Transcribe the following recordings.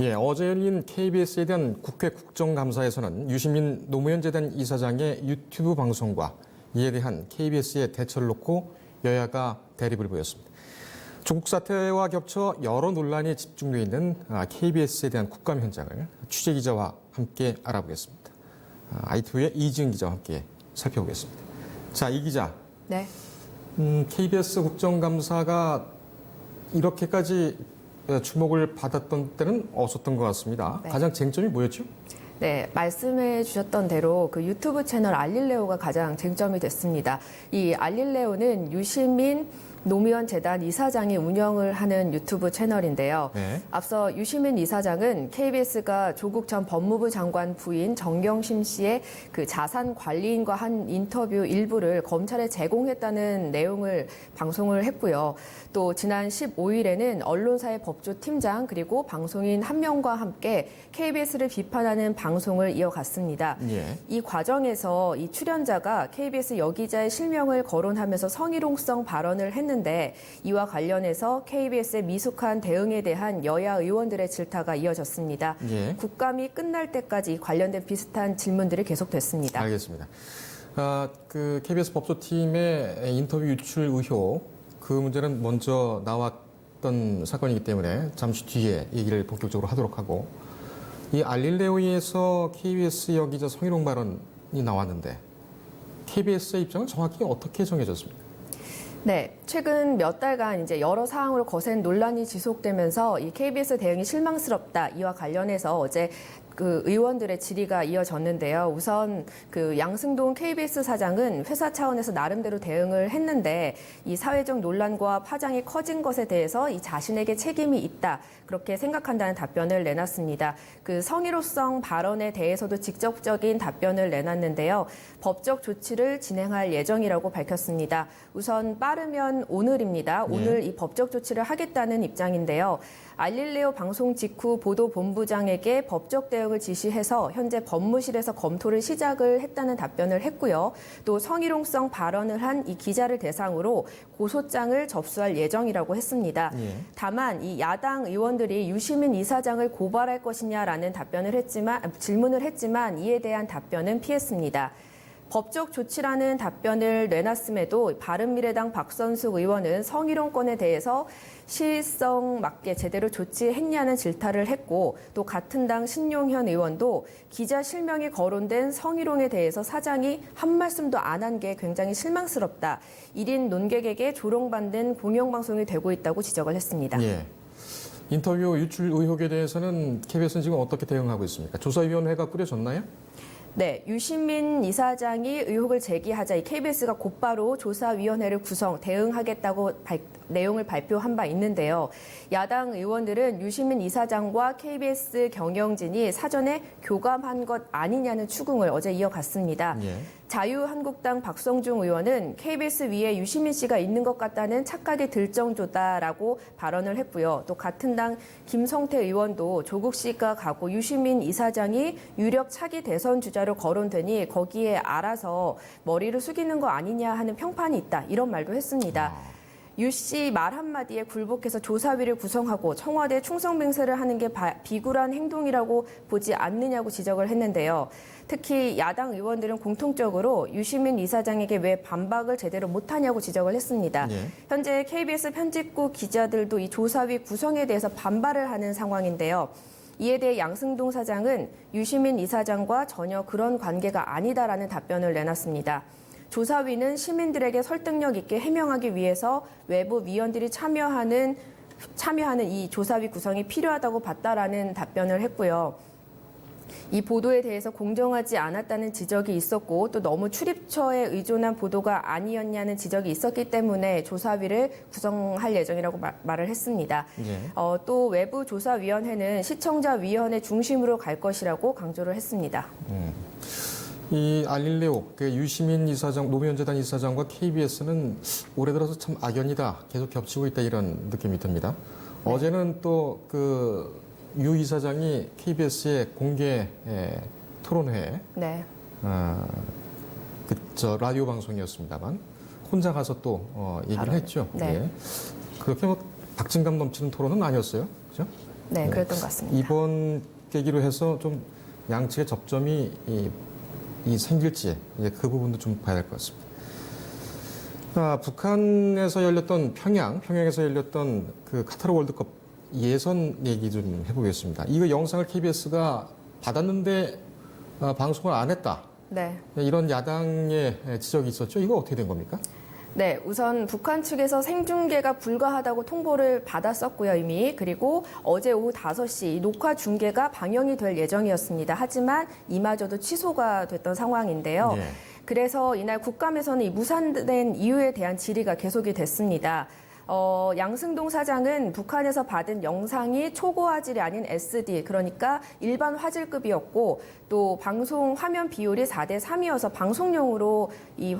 예, 어제 열린 KBS에 대한 국회 국정감사에서는 유시민 노무현 재단 이사장의 유튜브 방송과 이에 대한 KBS의 대처를 놓고 여야가 대립을 보였습니다. 조국 사태와 겹쳐 여러 논란이 집중되어 있는 KBS에 대한 국감 현장을 취재 기자와 함께 알아보겠습니다. ITV의 이지은 기자와 함께 살펴보겠습니다. 자, 이 기자. 네. KBS 국정감사가 이렇게까지 주목을 받았던 때는 없었던 것 같습니다. 네. 가장 쟁점이 뭐였죠? 네, 말씀해 주셨던 대로 그 유튜브 채널 알릴레오가 가장 쟁점이 됐습니다. 이 알릴레오는 유시민 노무현 재단 이사장이 운영을 하는 유튜브 채널인데요. 네. 앞서 유시민 이사장은 KBS가 조국 전 법무부 장관 부인 정경심 씨의 그 자산 관리인과 한 인터뷰 일부를 검찰에 제공했다는 내용을 방송을 했고요. 또 지난 15일에는 언론사의 법조팀장 그리고 방송인 한 명과 함께 KBS를 비판하는 방송을 이어갔습니다. 예. 이 과정에서 이 출연자가 KBS 여기자의 실명을 거론하면서 성희롱성 발언을 했는데 이와 관련해서 KBS의 미숙한 대응에 대한 여야 의원들의 질타가 이어졌습니다. 예. 국감이 끝날 때까지 관련된 비슷한 질문들이 계속됐습니다. 알겠습니다. 그 KBS 법조팀의 인터뷰 유출 의혹, 그 문제는 먼저 나왔던 사건이기 때문에 잠시 뒤에 얘기를 본격적으로 하도록 하고, 이 알릴레오에서 KBS 여기자 성희롱 발언이 나왔는데 KBS의 입장은 정확히 어떻게 정해졌습니까? 네, 최근 몇 달간 이제 여러 사항으로 거센 논란이 지속되면서 이 KBS 대응이 실망스럽다. 이와 관련해서 어제 그 의원들의 질의가 이어졌는데요. 우선 그 양승동 KBS 사장은 회사 차원에서 나름대로 대응을 했는데 이 사회적 논란과 파장이 커진 것에 대해서 이 자신에게 책임이 있다. 그렇게 생각한다는 답변을 내놨습니다. 그 성희롱성 발언에 대해서도 직접적인 답변을 내놨는데요. 법적 조치를 진행할 예정이라고 밝혔습니다. 우선 빠르면 오늘입니다. 오늘 이 법적 조치를 하겠다는 입장인데요. 알릴레오 방송 직후 보도본부장에게 법적 대응을 지시해서 현재 법무실에서 검토를 시작을 했다는 답변을 했고요. 또 성희롱성 발언을 한 이 기자를 대상으로 고소장을 접수할 예정이라고 했습니다. 다만 이 야당 의원들이 유시민 이사장을 고발할 것이냐라는 질문을 했지만 이에 대한 답변은 피했습니다. 법적 조치라는 답변을 내놨음에도 바른미래당 박선숙 의원은 성희롱건에 대해서 시의성 맞게 제대로 조치했냐는 질타를 했고, 또 같은 당 신용현 의원도 기자 실명이 거론된 성희롱에 대해서 사장이 한 말씀도 안 한 게 굉장히 실망스럽다. 1인 논객에게 조롱받는 공영방송이 되고 있다고 지적을 했습니다. 예. 인터뷰 유출 의혹에 대해서는 KBS는 지금 어떻게 대응하고 있습니까? 조사위원회가 꾸려졌나요? 네, 유시민 이사장이 의혹을 제기하자 이 KBS가 곧바로 조사위원회를 대응하겠다고 내용을 발표한 바 있는데요. 야당 의원들은 유시민 이사장과 KBS 경영진이 사전에 교감한 것 아니냐는 추궁을 어제 이어갔습니다. 예. 자유한국당 박성중 의원은 KBS 위에 유시민 씨가 있는 것 같다는 착각이 들 정도다라고 발언을 했고요. 또 같은 당 김성태 의원도 조국 씨가 가고 유시민 이사장이 유력 차기 대선 주자로 거론되니 거기에 알아서 머리를 숙이는 거 아니냐 하는 평판이 있다. 이런 말도 했습니다. 유 씨 말 한마디에 굴복해서 조사위를 구성하고 청와대 충성 맹세를 하는 게 비굴한 행동이라고 보지 않느냐고 지적을 했는데요. 특히 야당 의원들은 공통적으로 유시민 이사장에게 왜 반박을 제대로 못하냐고 지적을 했습니다. 예. 현재 KBS 편집국 기자들도 이 조사위 구성에 대해서 반발을 하는 상황인데요. 이에 대해 양승동 사장은 유시민 이사장과 전혀 그런 관계가 아니다라는 답변을 내놨습니다. 조사위는 시민들에게 설득력 있게 해명하기 위해서 외부 위원들이 참여하는 이 조사위 구성이 필요하다고 봤다라는 답변을 했고요. 이 보도에 대해서 공정하지 않았다는 지적이 있었고 또 너무 출입처에 의존한 보도가 아니었냐는 지적이 있었기 때문에 조사위를 구성할 예정이라고 말을 했습니다. 예. 또 외부 조사위원회는 시청자위원회 중심으로 갈 것이라고 강조를 했습니다. 이 알릴레오, 그 유시민 이사장, 노무현 재단 이사장과 KBS는 올해 들어서 참 악연이다, 계속 겹치고 있다 이런 느낌이 듭니다. 네. 어제는 또 그 유 이사장이 KBS의 공개 토론회, 네. 라디오 방송이었습니다만 혼자 가서 또 얘기를 했죠. 네. 예. 그렇게 뭐 박진감 넘치는 토론은 아니었어요, 그죠? 네, 그랬던 것 같습니다. 이번 계기로 해서 좀 양측의 접점이 생길지 그 부분도 좀 봐야 될 것 같습니다. 북한에서 열렸던 평양에서 열렸던 그 카타르 월드컵 예선 얘기 좀 해보겠습니다. 이거 영상을 KBS가 받았는데 방송을 안 했다. 네. 이런 야당의 지적이 있었죠. 이거 어떻게 된 겁니까? 네, 우선 북한 측에서 생중계가 불가하다고 통보를 받았었고요, 이미. 그리고 어제 오후 5시 녹화 중계가 방영이 될 예정이었습니다. 하지만 이마저도 취소가 됐던 상황인데요. 예. 그래서 이날 국감에서는 이 무산된 이유에 대한 질의가 계속이 됐습니다. 양승동 사장은 북한에서 받은 영상이 초고 화질이 아닌 SD, 그러니까 일반 화질급이었고 또 방송 화면 비율이 4대 3이어서 방송용으로 이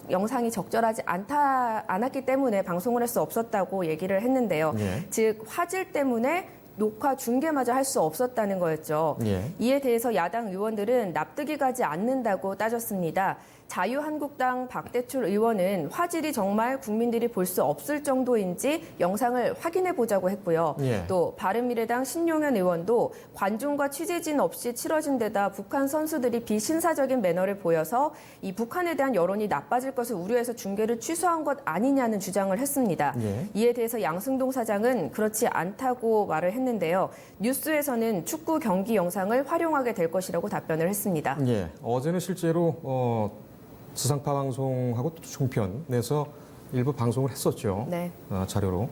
영상이 적절하지 않았기 때문에 방송을 할 수 없었다고 얘기를 했는데요. 예. 즉 화질 때문에 녹화 중계마저 할 수 없었다는 거였죠. 예. 이에 대해서 야당 의원들은 납득이 가지 않는다고 따졌습니다. 자유한국당 박대출 의원은 화질이 정말 국민들이 볼 수 없을 정도인지 영상을 확인해 보자고 했고요. 예. 또 바른미래당 신용현 의원도 관중과 취재진 없이 치러진 데다 북한 선수들이 비신사적인 매너를 보여서 이 북한에 대한 여론이 나빠질 것을 우려해서 중계를 취소한 것 아니냐는 주장을 했습니다. 예. 이에 대해서 양승동 사장은 그렇지 않다고 말을 했는데요. 뉴스에서는 축구 경기 영상을 활용하게 될 것이라고 답변을 했습니다. 예. 어제는 실제로 지상파 방송하고 또 종편 내서 일부 방송을 했었죠. 네. 자료로.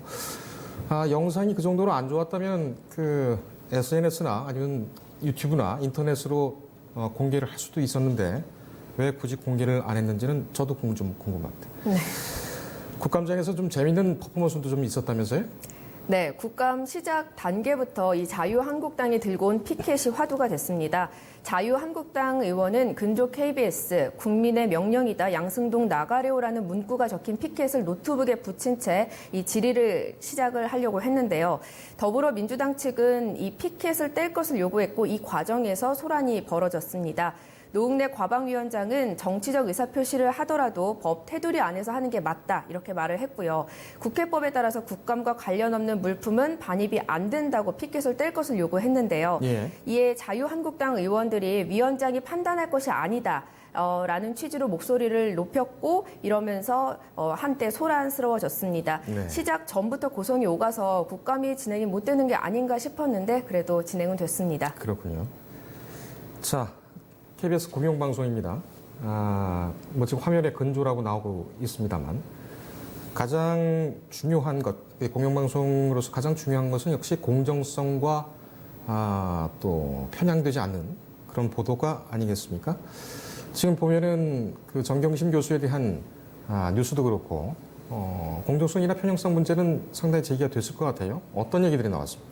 영상이 그 정도로 안 좋았다면 그 SNS나 아니면 유튜브나 인터넷으로 공개를 할 수도 있었는데 왜 굳이 공개를 안 했는지는 저도 좀 궁금합니다. 네. 국감장에서 좀 재밌는 퍼포먼스도 좀 있었다면서요? 네, 국감 시작 단계부터 이 자유한국당이 들고 온 피켓이 화두가 됐습니다. 자유한국당 의원은 근조 KBS, 국민의 명령이다, 양승동 나가래오라는 문구가 적힌 피켓을 노트북에 붙인 채 이 질의를 시작을 하려고 했는데요. 더불어민주당 측은 이 피켓을 뗄 것을 요구했고 이 과정에서 소란이 벌어졌습니다. 노웅래 과방위원장은 정치적 의사표시를 하더라도 법 테두리 안에서 하는 게 맞다 이렇게 말을 했고요. 국회법에 따라서 국감과 관련 없는 물품은 반입이 안 된다고 피켓을 뗄 것을 요구했는데요. 예. 이에 자유한국당 의원들이 위원장이 판단할 것이 아니다. 라는 취지로 목소리를 높였고 이러면서 한때 소란스러워졌습니다. 네. 시작 전부터 고성이 오가서 국감이 진행이 못 되는 게 아닌가 싶었는데 그래도 진행은 됐습니다. 그렇군요. 자, KBS 공영방송입니다. 뭐 지금 화면에 근조라고 나오고 있습니다만 가장 중요한 것, 공영방송으로서 가장 중요한 것은 역시 공정성과 또 편향되지 않는 그런 보도가 아니겠습니까? 지금 보면은 그 정경심 교수에 대한 뉴스도 그렇고 공정성이나 편향성 문제는 상당히 제기가 됐을 것 같아요. 어떤 얘기들이 나왔습니까?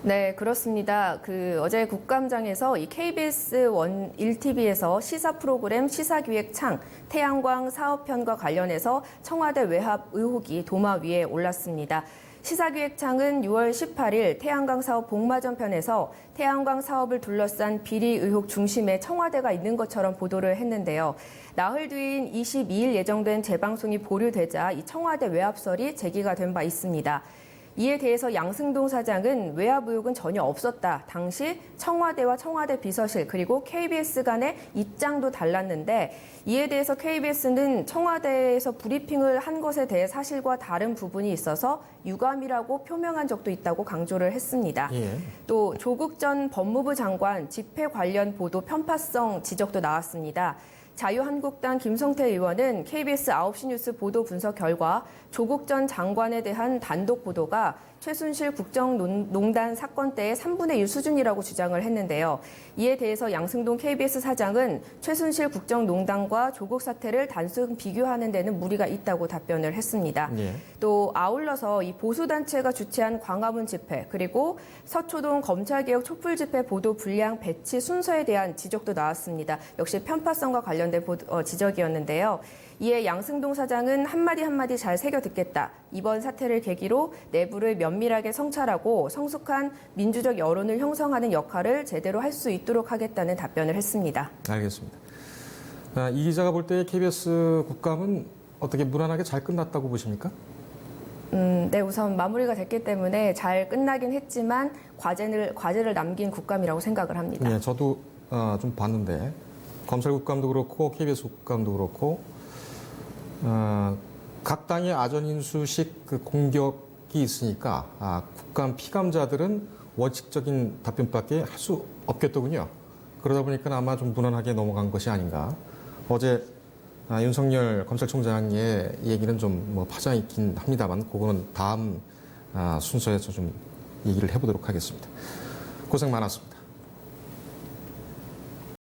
네, 그렇습니다. 어제 국감장에서 이 KBS 1TV에서 시사 프로그램 시사기획 창 태양광 사업편과 관련해서 청와대 외압 의혹이 도마 위에 올랐습니다. 시사기획창은 6월 18일 태양광 사업 복마전 편에서 태양광 사업을 둘러싼 비리 의혹 중심에 청와대가 있는 것처럼 보도를 했는데요. 나흘 뒤인 22일 예정된 재방송이 보류되자 이 청와대 외압설이 제기가 된 바 있습니다. 이에 대해서 양승동 사장은 외압 의혹은 전혀 없었다. 당시 청와대와 청와대 비서실 그리고 KBS 간의 입장도 달랐는데 이에 대해서 KBS는 청와대에서 브리핑을 한 것에 대해 사실과 다른 부분이 있어서 유감이라고 표명한 적도 있다고 강조를 했습니다. 예. 또 조국 전 법무부 장관 집회 관련 보도 편파성 지적도 나왔습니다. 자유한국당 김성태 의원은 KBS 9시 뉴스 보도 분석 결과 조국 전 장관에 대한 단독 보도가 최순실 국정농단 사건 때의 3분의 1 수준이라고 주장을 했는데요. 이에 대해서 양승동 KBS 사장은 최순실 국정농단과 조국 사태를 단순 비교하는 데는 무리가 있다고 답변을 했습니다. 예. 또 아울러서 이 보수단체가 주최한 광화문 집회 그리고 서초동 검찰개혁 촛불 집회 보도 분량 배치 순서에 대한 지적도 나왔습니다. 역시 편파성과 관련된 지적이었는데요. 이에 양승동 사장은 한마디 잘 새겨 듣겠다. 이번 사태를 계기로 내부를 면밀하게 성찰하고 성숙한 민주적 여론을 형성하는 역할을 제대로 할 수 있도록 하겠다는 답변을 했습니다. 알겠습니다. 이 기자가 볼 때 KBS 국감은 어떻게 무난하게 잘 끝났다고 보십니까? 네, 우선 마무리가 됐기 때문에 잘 끝나긴 했지만 과제를 남긴 국감이라고 생각을 합니다. 네, 저도 좀 봤는데 검찰 국감도 그렇고 KBS 국감도 그렇고 각 당의 아전인수식 그 공격이 있으니까 국감 피감자들은 원칙적인 답변밖에 할 수 없겠더군요. 그러다 보니까 아마 좀 무난하게 넘어간 것이 아닌가. 어제 윤석열 검찰총장의 얘기는 좀 뭐 파장이 있긴 합니다만 그거는 다음 순서에서 좀 얘기를 해보도록 하겠습니다. 고생 많았습니다.